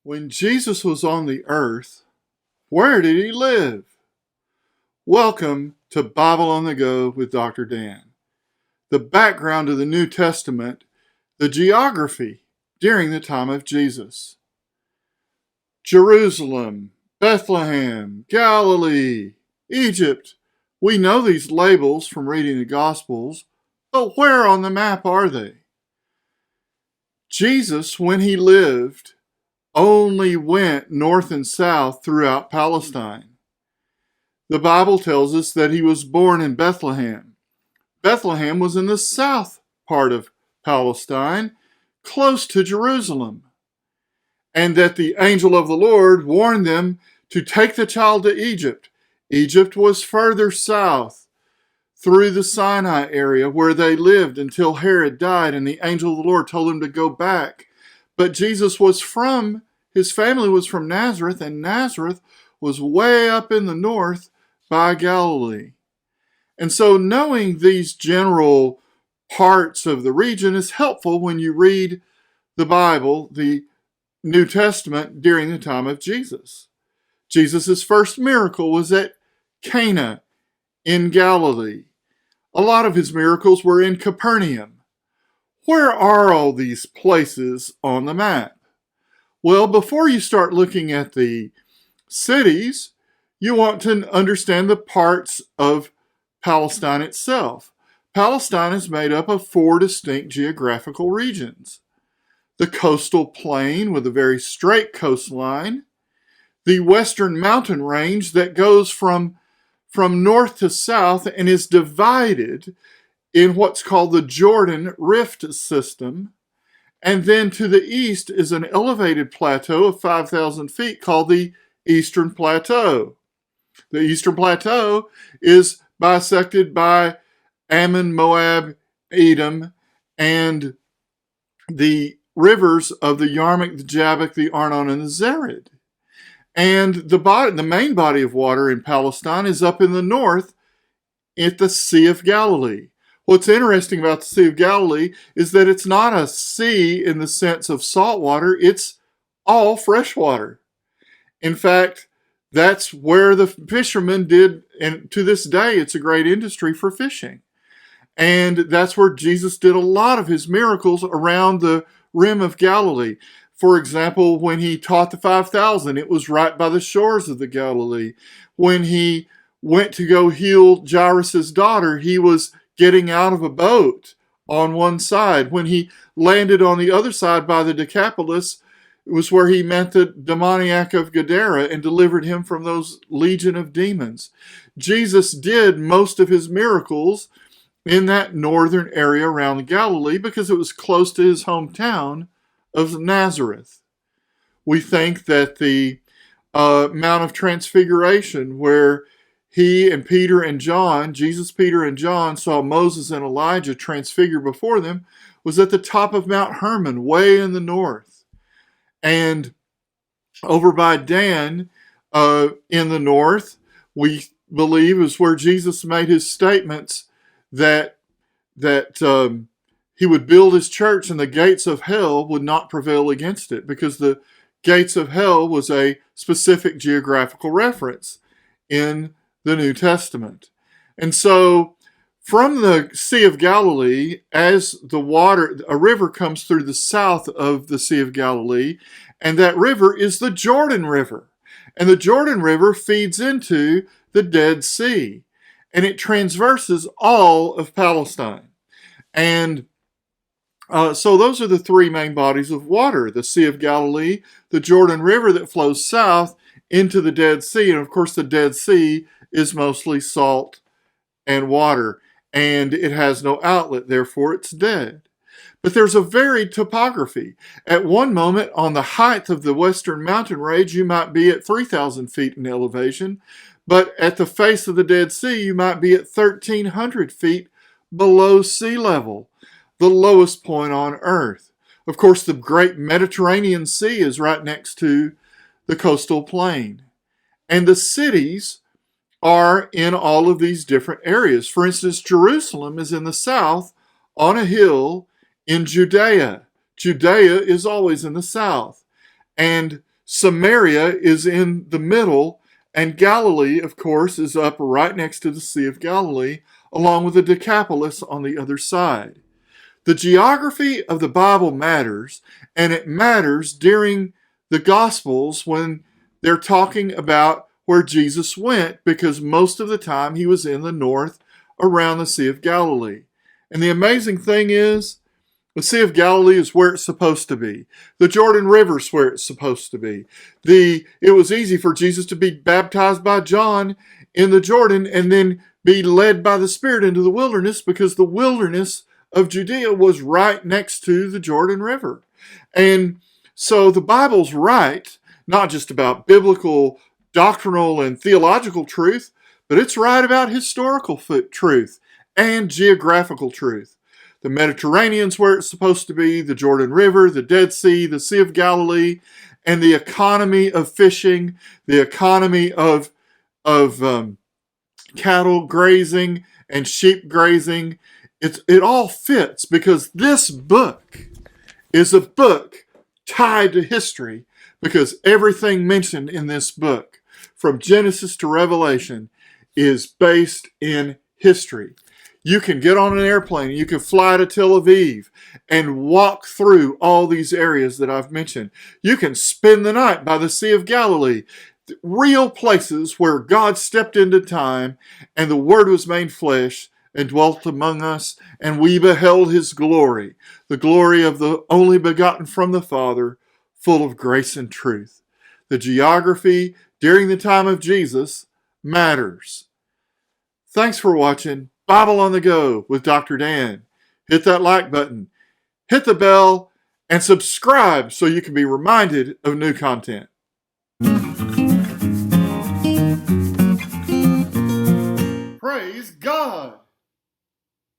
When Jesus was on the earth, where did he live? Welcome to Bible on the Go with Dr. Dan. The background of the New Testament, the geography during the time of Jesus. Jerusalem, Bethlehem, Galilee, Egypt. We know these labels from reading the Gospels, but where on the map are they? Jesus, when he lived, only went north and south throughout Palestine. The Bible tells us that he was born in Bethlehem. Bethlehem was in the south part of Palestine, close to Jerusalem, and that the angel of the Lord warned them to take the child to Egypt. Egypt was further south through the Sinai area where they lived until Herod died, and the angel of the Lord told him to go back. But Jesus his family was from Nazareth, and Nazareth was way up in the north by Galilee. And so knowing these general parts of the region is helpful when you read the Bible, the New Testament, during the time of Jesus. Jesus' first miracle was at Cana in Galilee. A lot of his miracles were in Capernaum. Where are all these places on the map? Well, before you start looking at the cities, you want to understand the parts of Palestine itself. Palestine is made up of 4 distinct geographical regions. The coastal plain with a very straight coastline, the western mountain range that goes from north to south and is divided in what's called the Jordan Rift system. And then to the east is an elevated plateau of 5,000 feet called the Eastern Plateau. The Eastern Plateau is bisected by Ammon, Moab, Edom, and the rivers of the Yarmuk, the Jabbok, the Arnon, and the Zered. And the main body of water in Palestine is up in the north at the Sea of Galilee. What's interesting about the Sea of Galilee is that it's not a sea in the sense of salt water, it's all fresh water. In fact, that's where the fishermen did, and to this day it's a great industry for fishing. And that's where Jesus did a lot of his miracles around the rim of Galilee. For example, when he taught the 5,000, it was right by the shores of the Galilee. When he went to go heal Jairus' daughter, he was getting out of a boat on one side. When he landed on the other side by the Decapolis, it was where he met the demoniac of Gadara and delivered him from those legion of demons. Jesus did most of his miracles in that northern area around Galilee because it was close to his hometown of Nazareth. We think that the Mount of Transfiguration, where he and Peter and John, Jesus, Peter, and John saw Moses and Elijah transfigured before them, was at the top of Mount Hermon, way in the north. And over by Dan in the north, we believe is where Jesus made his statements that he would build his church and the gates of hell would not prevail against it, because the gates of hell was a specific geographical reference in the New Testament. And so from the Sea of Galilee, as a river comes through the south of the Sea of Galilee, and that river is the Jordan River. And the Jordan River feeds into the Dead Sea, and it transverses all of Palestine. And so those are the 3 main bodies of water: the Sea of Galilee, the Jordan River that flows south into the Dead Sea, and of course the Dead Sea is mostly salt and water, and it has no outlet, therefore it's dead. But there's a varied topography. At one moment, on the height of the western mountain range, you might be at 3,000 feet in elevation, but at the face of the Dead Sea, you might be at 1,300 feet below sea level, the lowest point on earth. Of course, the great Mediterranean Sea is right next to the coastal plain. And the cities are in all of these different areas. For instance, Jerusalem is in the south on a hill in Judea. Judea is always in the south. And Samaria is in the middle, and Galilee, of course, is up right next to the Sea of Galilee, along with the Decapolis on the other side. The geography of the Bible matters, and it matters during the Gospels when they're talking about where Jesus went, because most of the time he was in the north around the Sea of Galilee. And the amazing thing is, the Sea of Galilee is where it's supposed to be. The Jordan River is where it's supposed to be. It was easy for Jesus to be baptized by John in the Jordan and then be led by the Spirit into the wilderness, because the wilderness of Judea was right next to the Jordan River. And so the Bible's right, not just about biblical, doctrinal, and theological truth, but it's right about historical truth and geographical truth. The Mediterranean's where it's supposed to be, the Jordan River, the Dead Sea, the Sea of Galilee, and the economy of fishing, the economy of cattle grazing and sheep grazing. It all fits, because this book is a book tied to history, because everything mentioned in this book, from Genesis to Revelation, is based in history. You can get on an airplane, you can fly to Tel Aviv and walk through all these areas that I've mentioned. You can spend the night by the Sea of Galilee, real places where God stepped into time and the Word was made flesh and dwelt among us, and we beheld his glory, the glory of the only begotten from the Father, full of grace and truth. The geography during the time of Jesus matters. Thanks for watching Bible on the Go with Dr. Dan. Hit that like button, hit the bell, and subscribe so you can be reminded of new content. Praise God!